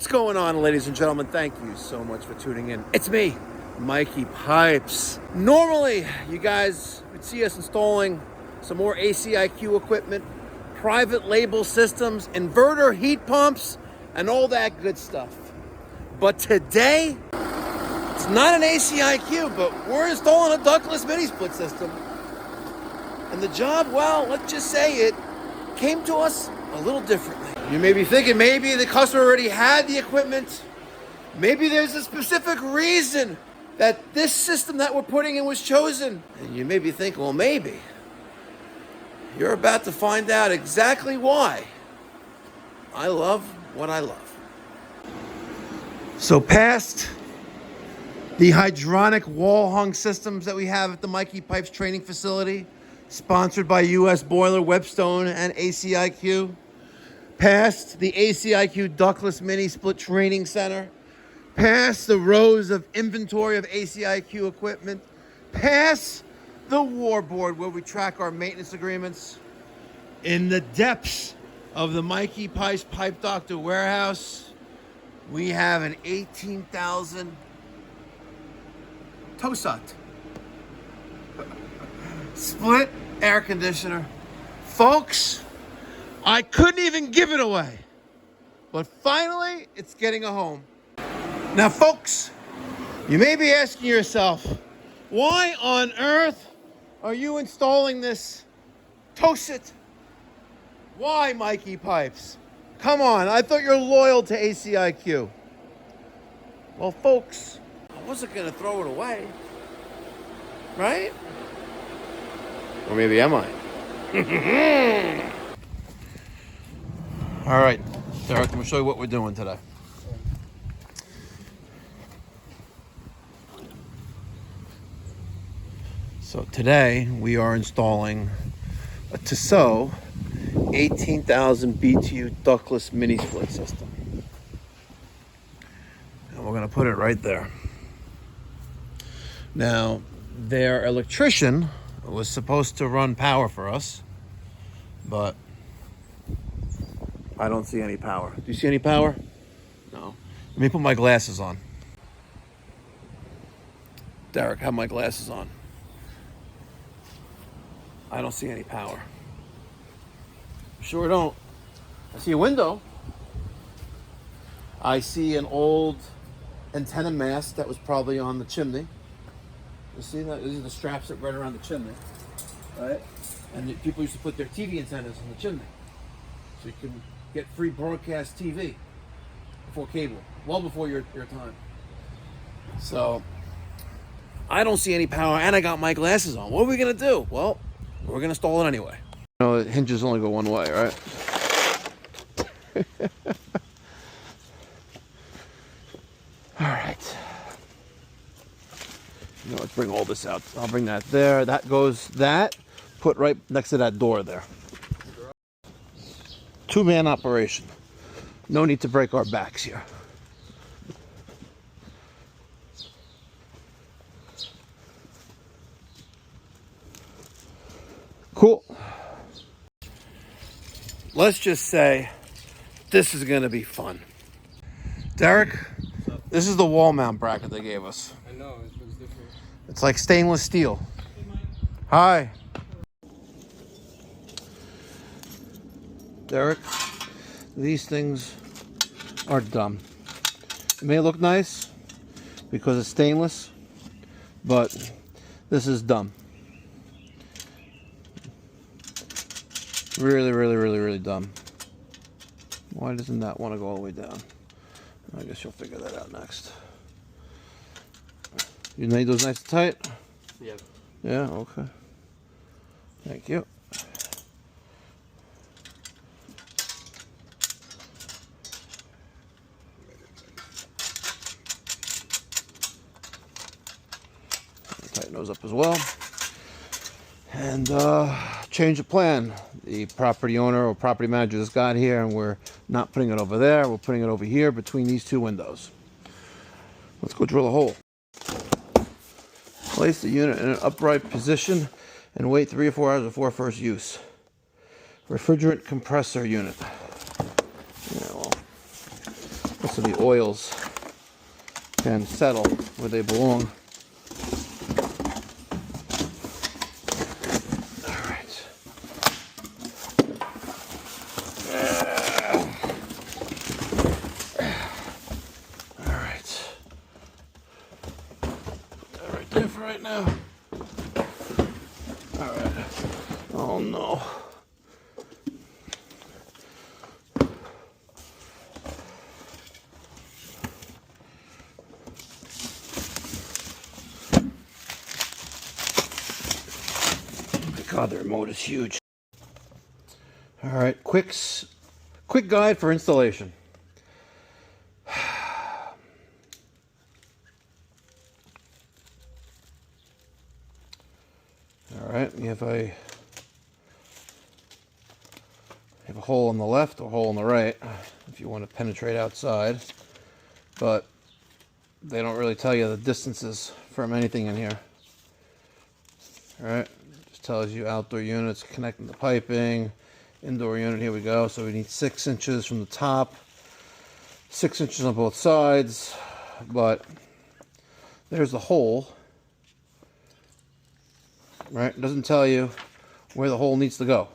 What's going on, ladies and gentlemen? Thank you so much for tuning in. It's me, Mikey Pipes. Normally, you guys would see us installing some more ACiQ equipment, private label systems, inverter heat pumps, and all that good stuff. But today, it's not an ACiQ, but we're installing a ductless mini split system. And the job, well, let's just say it came to us a little differently. You may be thinking maybe the customer already had the equipment. Maybe there's a specific reason that this system that we're putting in was chosen. And you may be thinking, well, maybe. You're about to find out exactly why I love what I love. So past the hydronic wall hung systems that we have at the Mikey Pipes training facility, sponsored by US Boiler, Webstone, and ACiQ. Past the ACiQ ductless mini split training center. Past the rows of inventory of ACiQ equipment. Past the warboard where we track our maintenance agreements. In the depths of the Mikey Pipes Pipe Doctor warehouse, we have an 18,000 TOSOT split air conditioner. Folks, I couldn't even give it away, but finally it's getting a home. Now folks, you may be asking yourself, why on earth are you installing this TOSOT? Why, Mikey Pipes? Come on, I thought you're loyal to ACiQ. Well folks, I wasn't gonna throw it away, right? Or maybe am I? All right, Derek, I'm gonna show you what we're doing today. So today we are installing a TOSOT 18,000 BTU ductless mini split system. And we're gonna put it right there. Now, their electrician was supposed to run power for us, but I don't see any power. Do you see any power? No. Let me put my glasses on. Derek, have my glasses on. I don't see any power. Sure don't. I see a window. I see an old antenna mast that was probably on the chimney. You see that? These are the straps that run around the chimney, right? And people used to put their TV antennas on the chimney, so you can get free broadcast TV before cable, well before your time. So I don't see any power, and I got my glasses on. What are we gonna do? Well, we're gonna install it anyway. You know, the hinges only go one way, right? All right. You know, let's bring all this out. I'll bring that there. That goes that. Put right next to that door there. Two-man operation. No need to break our backs here. Cool. Let's just say this is going to be fun. Derek, this is the wall mount bracket they gave us. I know, it looks different. It's like stainless steel. Hi. Derek, these things are dumb. It may look nice because it's stainless, but this is dumb. Really, really, really, really dumb. Why doesn't that want to go all the way down? I guess you'll figure that out next. You made those nice and tight? Yeah. Yeah, okay. Thank you. Tighten those up as well. And change of plan. The property owner or property manager just got here, and we're not putting it over there. We're putting it over here between these two windows. Let's go drill a hole. Place the unit in an upright position and wait 3 or 4 hours before first use. Refrigerant compressor unit. Yeah, well, so the oils can settle where they belong. All right. All right. Put that right there for right now. All right. Oh no. God, the remote is huge. All right, quick guide for installation. All right, you have a hole on the left, a hole on the right, if you want to penetrate outside. But they don't really tell you the distances from anything in here. All right. Tells you outdoor units, connecting the piping, indoor unit, here we go. So we need 6 inches from the top, 6 inches on both sides, but there's the hole, right? It doesn't tell you where the hole needs to go.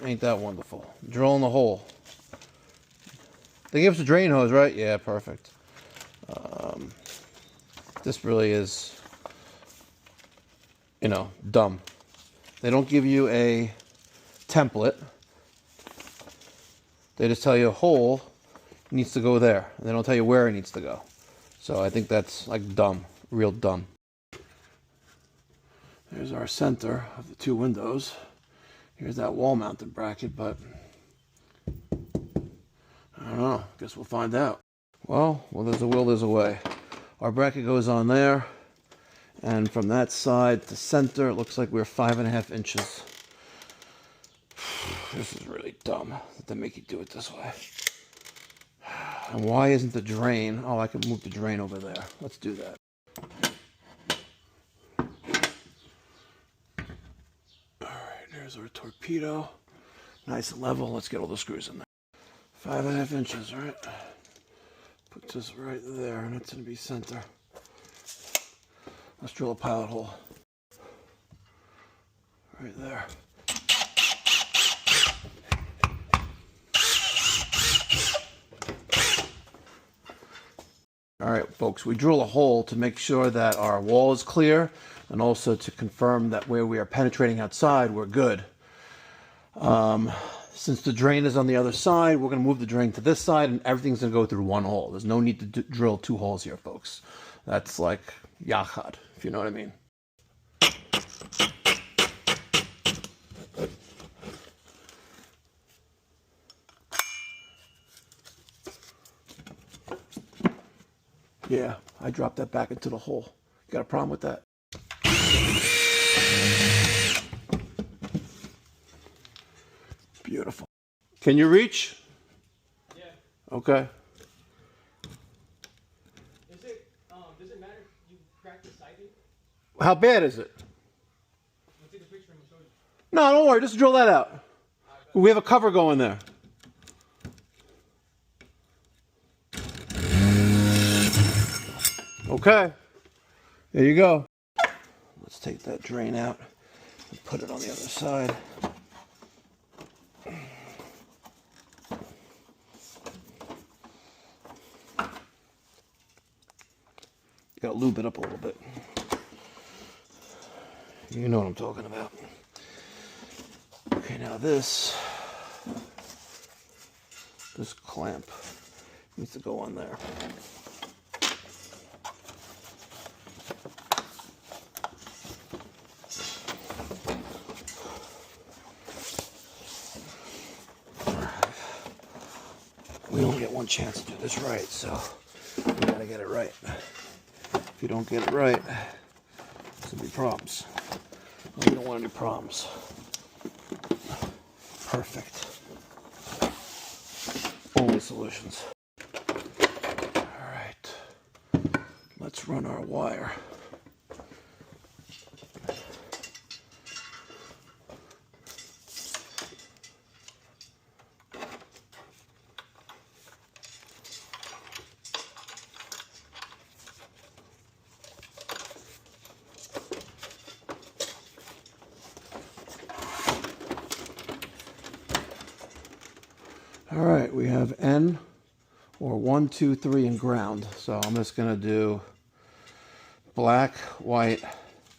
Ain't that wonderful? Drilling the hole. They gave us a drain hose, right? Yeah, perfect. This really is, you know, dumb. They don't give you a template. They just tell you a hole needs to go there. And they don't tell you where it needs to go. So I think that's like dumb, real dumb. There's our center of the 2 windows. Here's that wall mounted bracket, but I don't know. Guess we'll find out. Well, there's a will, there's a way. Our bracket goes on there. And from that side to center, it looks like we're 5.5 inches. This is really dumb that they make you do it this way. And why isn't the drain? Oh, I can move the drain over there. Let's do that. All right, there's our torpedo. Nice and level. Let's get all the screws in there. 5.5 inches, right? Put this right there, and it's going to be center. Let's drill a pilot hole. Right there. All right, folks, we drill a hole to make sure that our wall is clear and also to confirm that where we are penetrating outside, we're good. Since the drain is on the other side, we're going to move the drain to this side and everything's going to go through one hole. There's no need to drill 2 holes here, folks. That's like yachad, if you know what I mean. Yeah, I dropped that back into the hole. You got a problem with that? Beautiful. Can you reach? Yeah. Okay. Does it matter if you crack the siding? How bad is it? I'll take a picture and show you. No, don't worry. Just drill that out. We have a cover going there. Okay. There you go. Let's take that drain out and put it on the other side. Gotta lube it up a little bit. You know what I'm talking about. Okay, now this clamp needs to go on there. We only get one chance to do this right, so we gotta get it right. If you don't get it right, there's gonna be problems. We don't want any problems. Perfect. Only solutions. All right. Let's run our wire. right, we have N or 1, 2, 3 and ground. So I'm just gonna do black, white,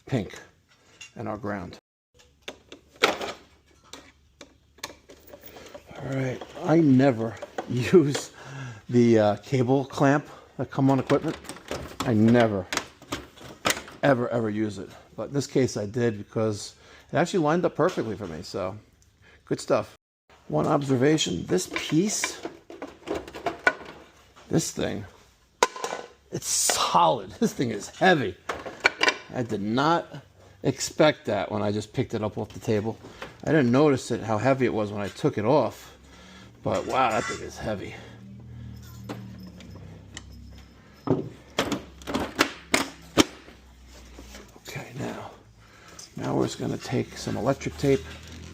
pink and our ground. All right, I never use the cable clamp that come on equipment. I never, ever use it. But in this case I did because it actually lined up perfectly for me, so good stuff. One observation, this piece, this thing, it's solid. This thing is heavy. I did not expect that when I just picked it up off the table. I didn't notice it, how heavy it was when I took it off. But wow, that thing is heavy. Okay, now we're just gonna take some electric tape,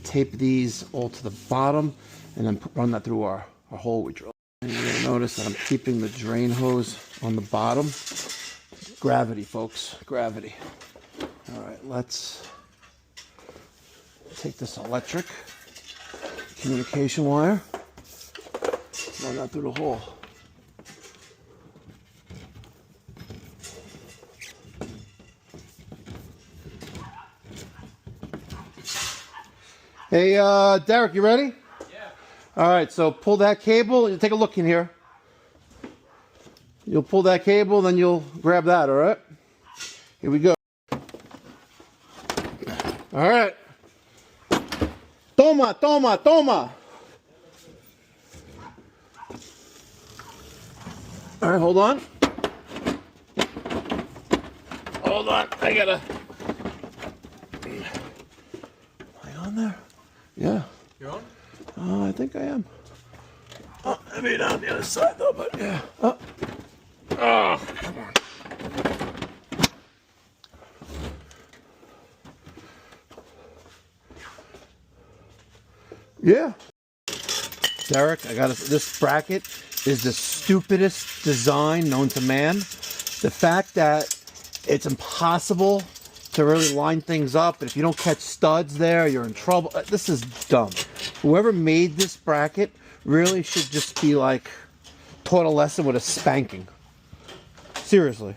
tape these all to the bottom, and then run that through our hole we drilled. And you're gonna notice that I'm keeping the drain hose on the bottom. Gravity, folks, gravity. All right, let's take this electric communication wire, run that through the hole. Hey, Derek, you ready? Yeah. All right, so pull that cable. Take a look in here. You'll pull that cable, then you'll grab that, all right? Here we go. All right. Toma, toma, toma. All right, hold on. Hold on, I gotta... Am I on there? Yeah. You're on? I think I am. Oh, I mean on the other side though, but yeah. Oh, come on. Yeah. Derek, this bracket is the stupidest design known to man. The fact that it's impossible to really line things up, and if you don't catch studs there, you're in trouble. This is dumb. Whoever made this bracket really should just be like taught a lesson with a spanking. Seriously.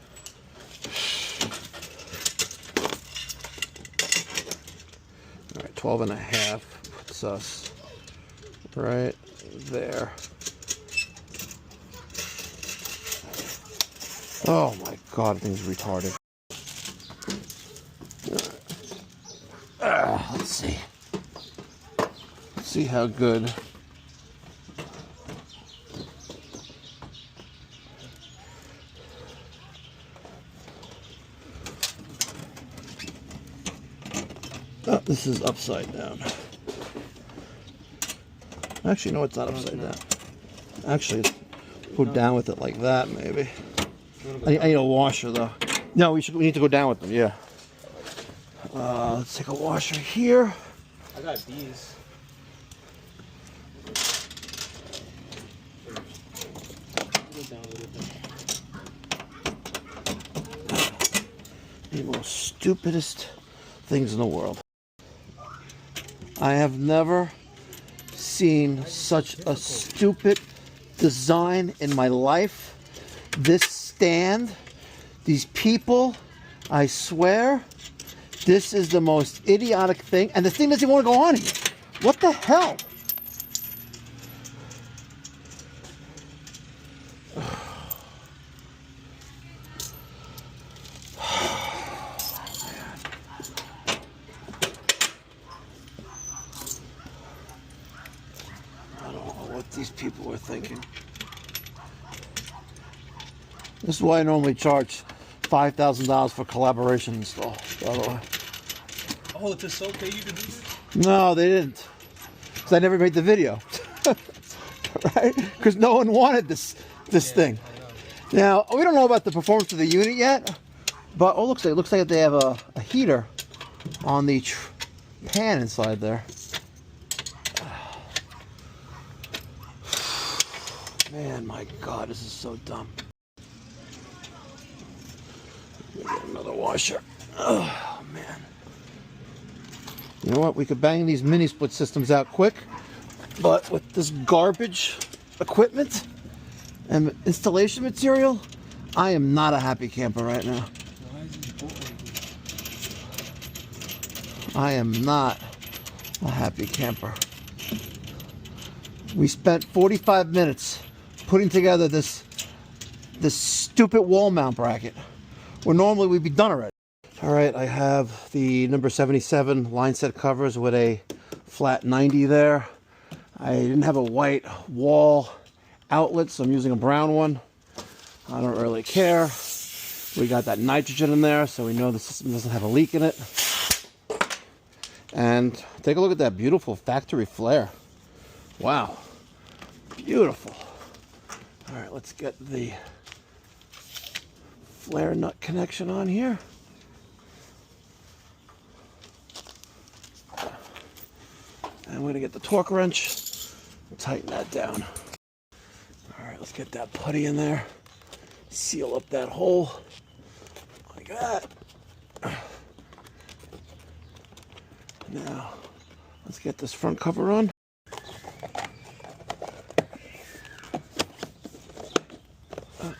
All right, 12 and a half puts us right there. Oh my God, thing's retarded. Let's see. Let's see how good. Oh, this is upside down. Actually, no, it's not upside down. Actually, go down with it like that, maybe. I need a washer, though. No, we need to go down with them, yeah. Let's take a washer here. I got these. The most stupidest things in the world. I have never seen such a stupid design in my life. This stand, these people, I swear, this is the most idiotic thing. And the thing doesn't even want to go on here. What the hell? These people are thinking. This is why I normally charge $5,000 for collaboration install, by the way. Oh, it's just okay you can do this? No, they didn't. Because I never made the video. Right? Because no one wanted this thing. Now, we don't know about the performance of the unit yet, but it looks like they have a heater on the pan inside there. Man, my God, this is so dumb. Get another washer. Oh, man. You know what? We could bang these mini split systems out quick, but with this garbage equipment and installation material, I am not a happy camper right now. I am not a happy camper. We spent 45 minutes putting together this stupid wall mount bracket, where normally we'd be done already. All right, I have the number 77 line set covers with a flat 90 there. I didn't have a white wall outlet, so I'm using a brown one. I don't really care. We got that nitrogen in there, so we know the system doesn't have a leak in it. And take a look at that beautiful factory flare. Wow, beautiful. All right, let's get the flare nut connection on here. And we're gonna get the torque wrench, tighten that down. All right, let's get that putty in there, seal up that hole like that. Now, let's get this front cover on. Right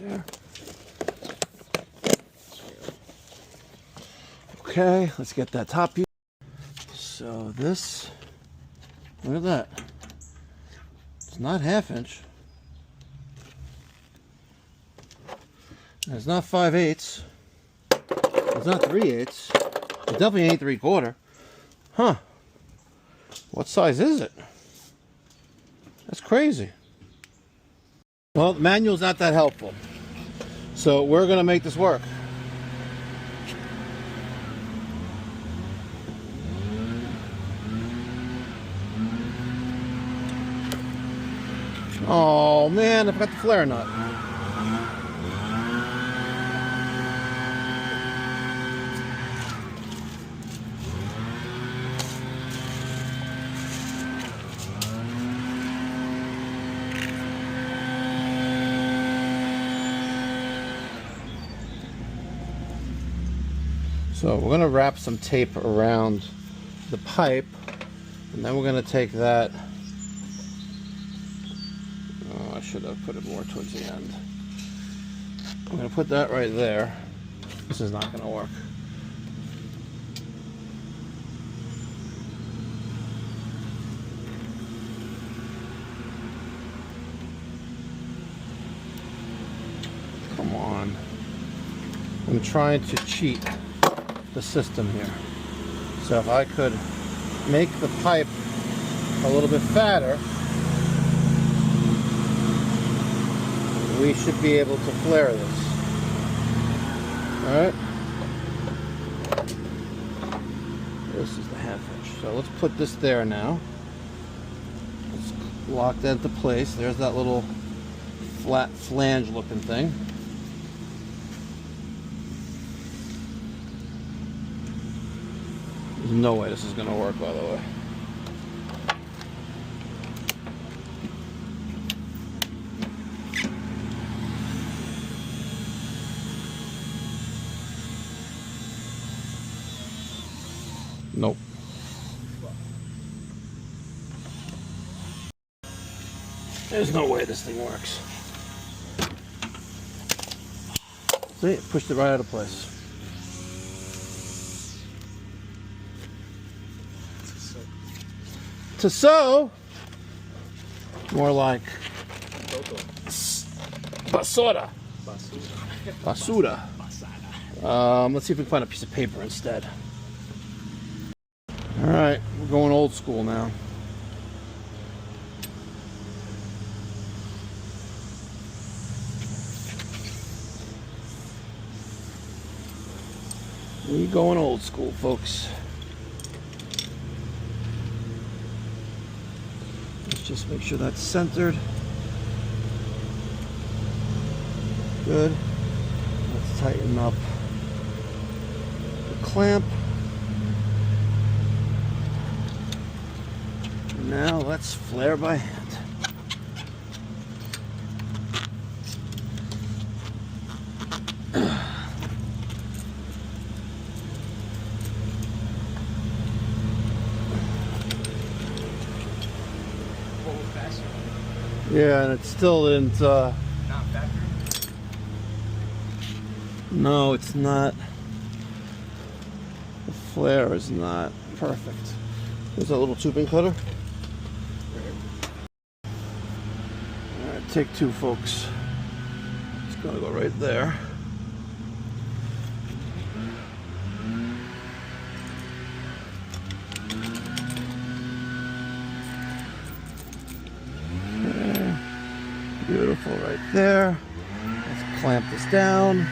there. Okay, let's get that top piece. So this, look at that. It's not 1/2 inch. It's not 5/8. It's not 3/8. It definitely ain't 3/4. Huh. What size is it? That's crazy. Well, the manual's not that helpful. So we're gonna make this work. Oh man, I forgot the flare nut. So we're gonna wrap some tape around the pipe, and then we're gonna take that. I should have put it more towards the end. I'm going to put that right there. This is not going to work. Come on. I'm trying to cheat the system here. So if I could make the pipe a little bit fatter, we should be able to flare this. Alright. This is the 1/2 inch. So let's put this there now. Let's lock that into place. There's that little flat flange looking thing. There's no way this is going to work, by the way. Nope. There's no way this thing works. See, it pushed it right out of place. TOSOT? More like basura. Basura. Let's see if we can find a piece of paper instead. Alright, we're going old school now. We're going old school, folks. Let's just make sure that's centered. Good. Let's tighten up the clamp. Now let's flare by hand. Yeah, and it still didn't. Not factory. No, it's not. The flare is not perfect. There's a little tubing cutter. All right, take two, folks. It's gonna go right there. Okay. Beautiful right there. Let's clamp this down.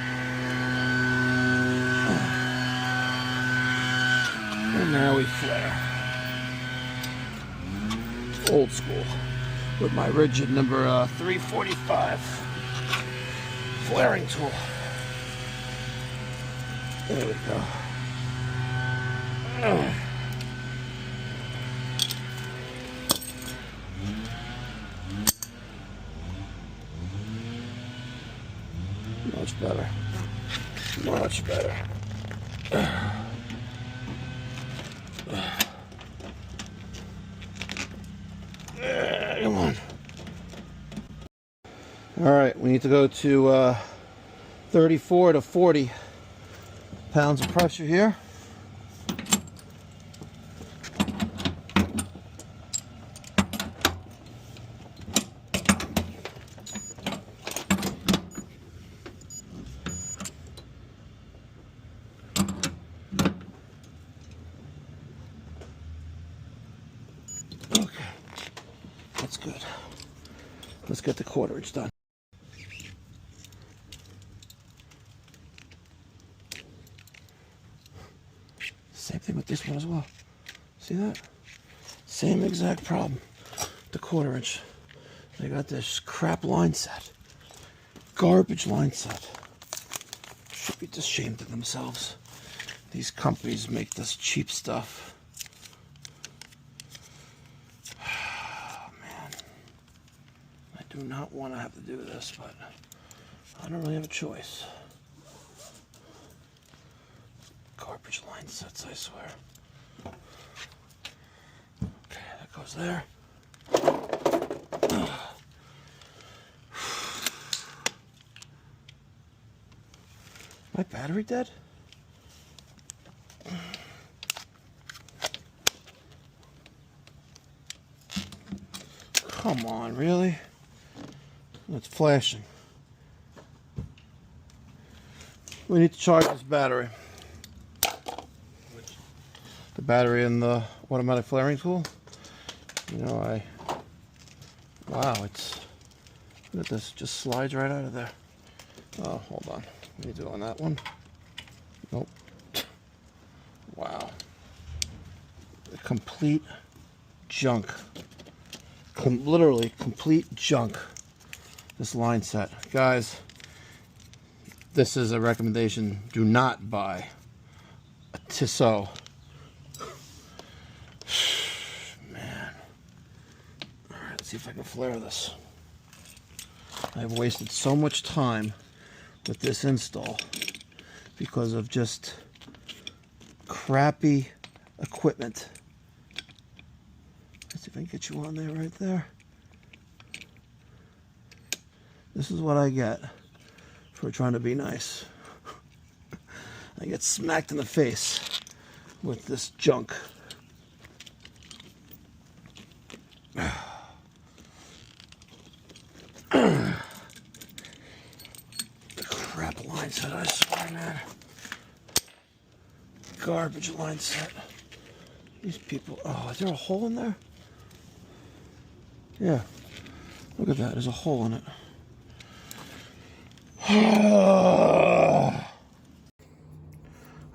And now we flare. Old school. With my rigid number 345 flaring tool. There we go. Much better. Much better. Come on. All right, we need to go to 34 to 40 pounds of pressure here. Okay, that's good. Let's get the 1/4 inch done. Same thing with this one as well. See that? Same exact problem. The 1/4 inch. They got this crap line set. Garbage line set. Should be ashamed of themselves. These companies make this cheap stuff. Oh, man. I do not want to have to do this, but I don't really have a choice. Garbage line sets, I swear. Okay, that goes there. My battery dead? Come on, really? It's flashing. We need to charge this battery. The battery in the automatic flaring tool. You know, wow, it's, look at this, just slides right out of there. Oh, hold on. What are you doing on that one? Nope. Wow. Complete junk. Literally complete junk. This line set. Guys, this is a recommendation. Do not buy a TOSOT. Man. Alright, let's see if I can flare this. I've wasted so much time with this install because of just crappy equipment. Let's see if I can get you on there right there. This is what I get for trying to be nice. I get smacked in the face with this junk. Crap line set, I swear, man. Garbage line set. These people, oh, is there a hole in there? Yeah, look at that, there's a hole in it.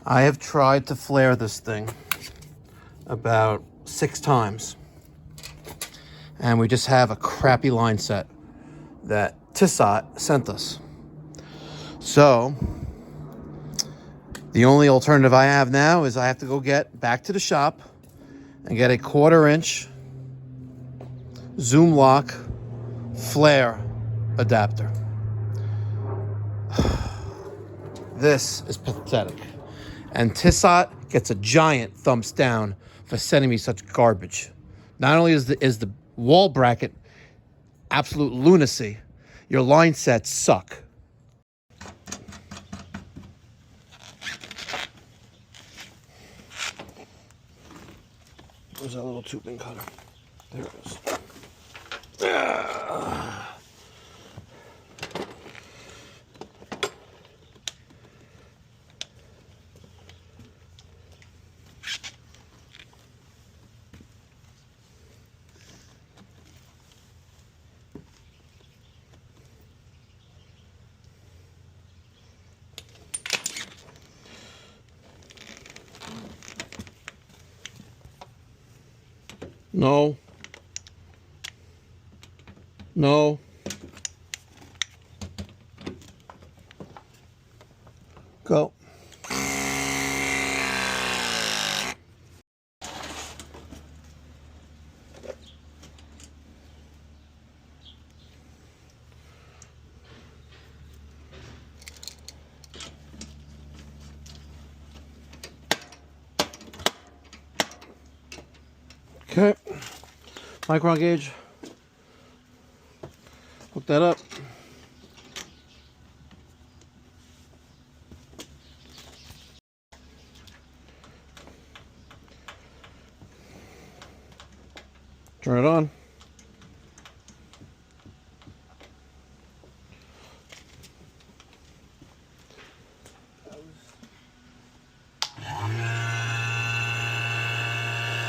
I have tried to flare this thing about 6 times. And we just have a crappy line set that TOSOT sent us. So, the only alternative I have now is I have to go get back to the shop and get a 1/4 inch zoom lock flare adapter. This is pathetic. And TOSOT gets a giant thumbs down for sending me such garbage. Not only is the wall bracket absolute lunacy. Your line sets suck. Where's that little tubing cutter? There it is. No. No. Go. Okay. Micron gauge. Hook that up. Turn it on.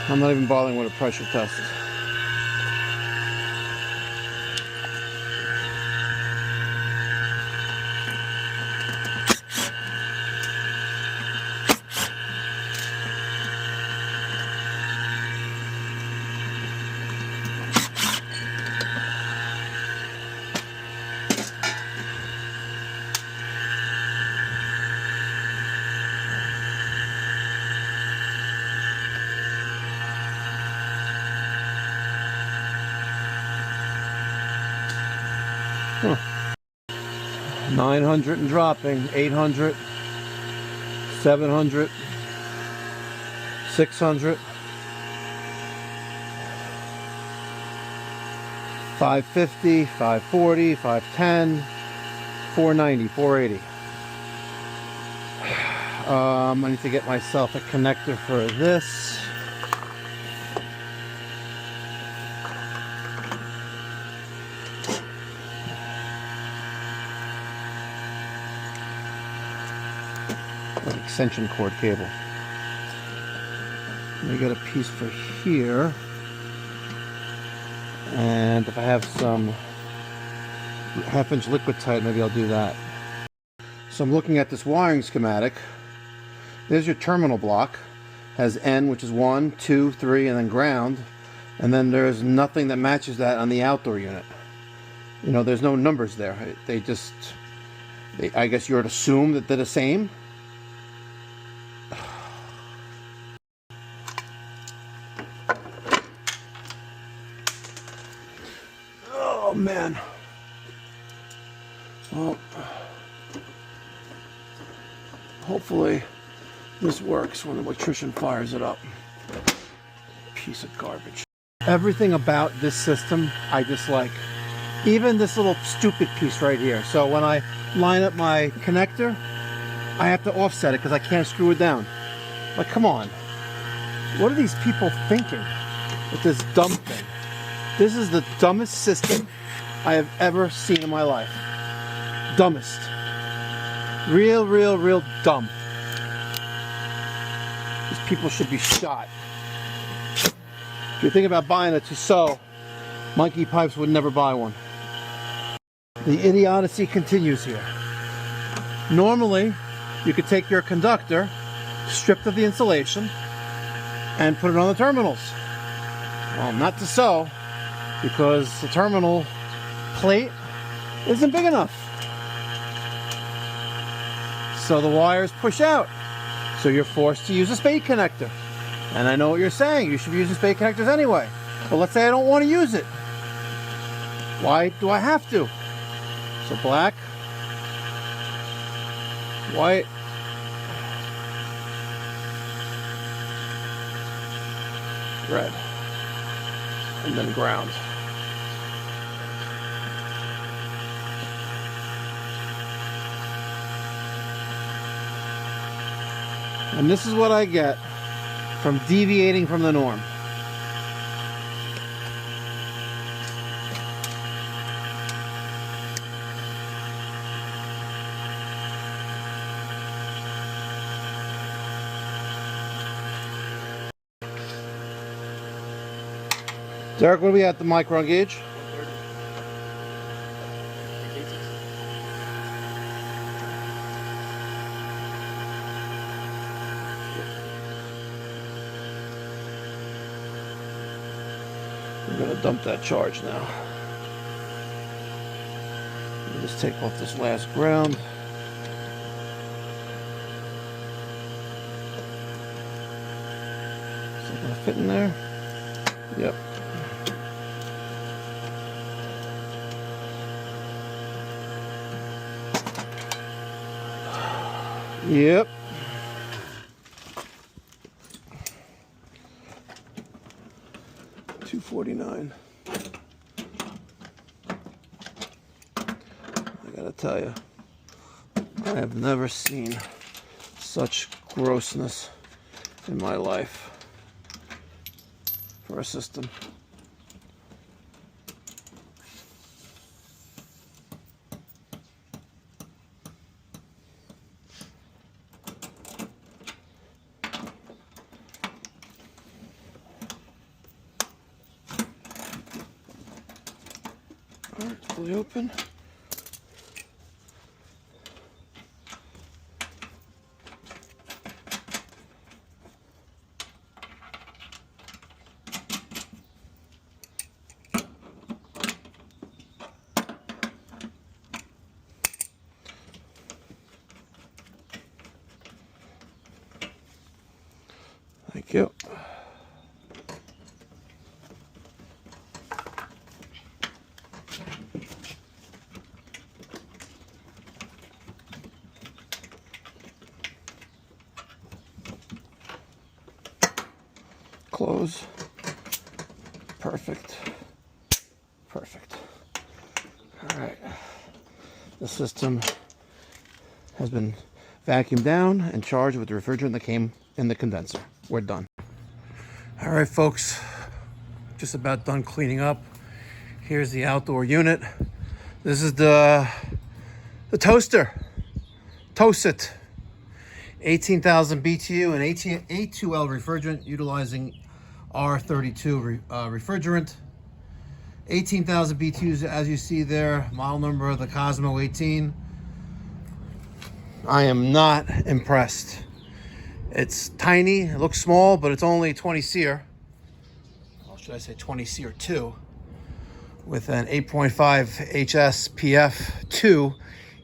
I'm not even bothering with a pressure test. Huh. 900 and dropping, 800, 700, 600, 550, 540, 510, 490, 480. I need to get myself a connector for this. Extension cord cable. Let me get a piece for here, and if I have some 1/2-inch liquid tight, maybe I'll do that. So I'm looking at this wiring schematic. There's your terminal block. Has N, which is 1, 2, 3, and then ground, and then there's nothing that matches that on the outdoor unit. You know, there's no numbers there. I guess you would assume that they're the same. Oh man. Well, hopefully this works when the electrician fires it up. Piece of garbage. Everything about this system I dislike. Even this little stupid piece right here. So when I line up my connector, I have to offset it because I can't screw it down. Like, come on. What are these people thinking with this dumb thing? This is the dumbest system I have ever seen in my life. Dumbest. Real dumb. These people should be shot. If you're thinking about buying a TOSOT, Mikey Pipes would never buy one. The idiocy continues here. Normally, you could take your conductor, stripped of the insulation, and put it on the terminals. Well, not TOSOT, because the terminal plate isn't big enough. So the wires push out. So you're forced to use a spade connector. And I know what you're saying. You should be using spade connectors anyway. But let's say I don't want to use it. Why do I have to? So black, white, red, and then ground. And this is what I get from deviating from the norm. Derek, what are we at the micron gauge? 130. I'm gonna dump that charge now. Just take off this last ground. Is that gonna fit in there? Yep. Yep. $249. I gotta tell you, I have never seen such grossness in my life for a system. All right, it's fully open. Thank you. Close. Perfect. Perfect. All right. The system has been vacuumed down and charged with the refrigerant that came in the condenser. We're done. All right, folks. Just about done cleaning up. Here's the outdoor unit. This is the toaster. TOSOT. 18,000 BTU and A2L refrigerant utilizing R32 refrigerant. 18,000 BTUs, as you see there, model number of the Cosmo 18. I am not impressed. It's tiny, it looks small, but it's only 20 SEER. Or should I say 20 SEER 2 with an 8.5 HSPF2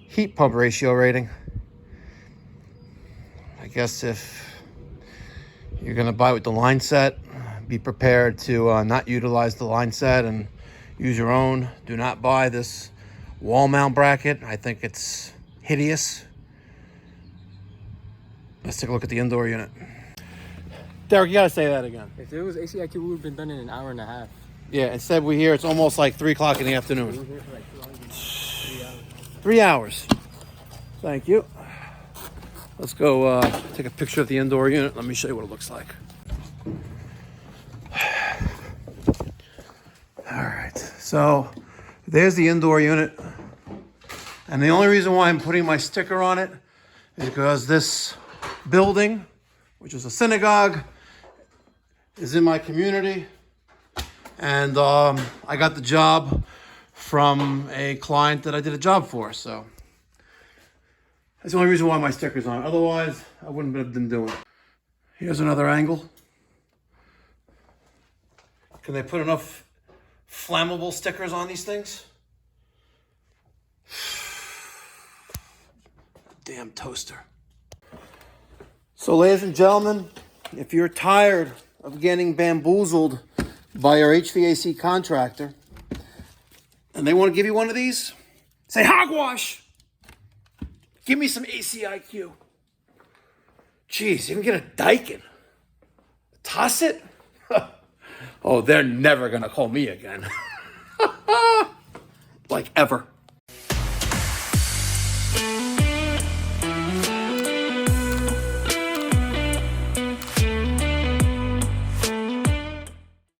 heat pump ratio rating. I guess if you're gonna buy with the line set, be prepared to not utilize the line set and use your own. Do not buy this wall mount bracket. I think it's hideous. Let's take a look at the indoor unit. Derek, you gotta say that again. If it was ACiQ, we would have been done in an hour and a half. Yeah, instead we're here, it's almost like 3 o'clock in the afternoon. We were here for like 2 hours. 3 hours. 3 hours. Thank you. Let's go take a picture of the indoor unit. Let me show you what it looks like. All right, so there's the indoor unit. And the only reason why I'm putting my sticker on it is because this building, which is a synagogue, is in my community. And I got the job from a client that I did a job for, so that's the only reason why my sticker's on. Otherwise, I wouldn't have been doing it. Here's another angle. Can they put enough flammable stickers on these things? Damn toaster. So, ladies and gentlemen, if you're tired of getting bamboozled by your HVAC contractor and they want to give you one of these, say hogwash. Give me some ACiQ. Jeez, you can get a Daikin. TOSOT? Oh, they're never going to call me again. Like ever.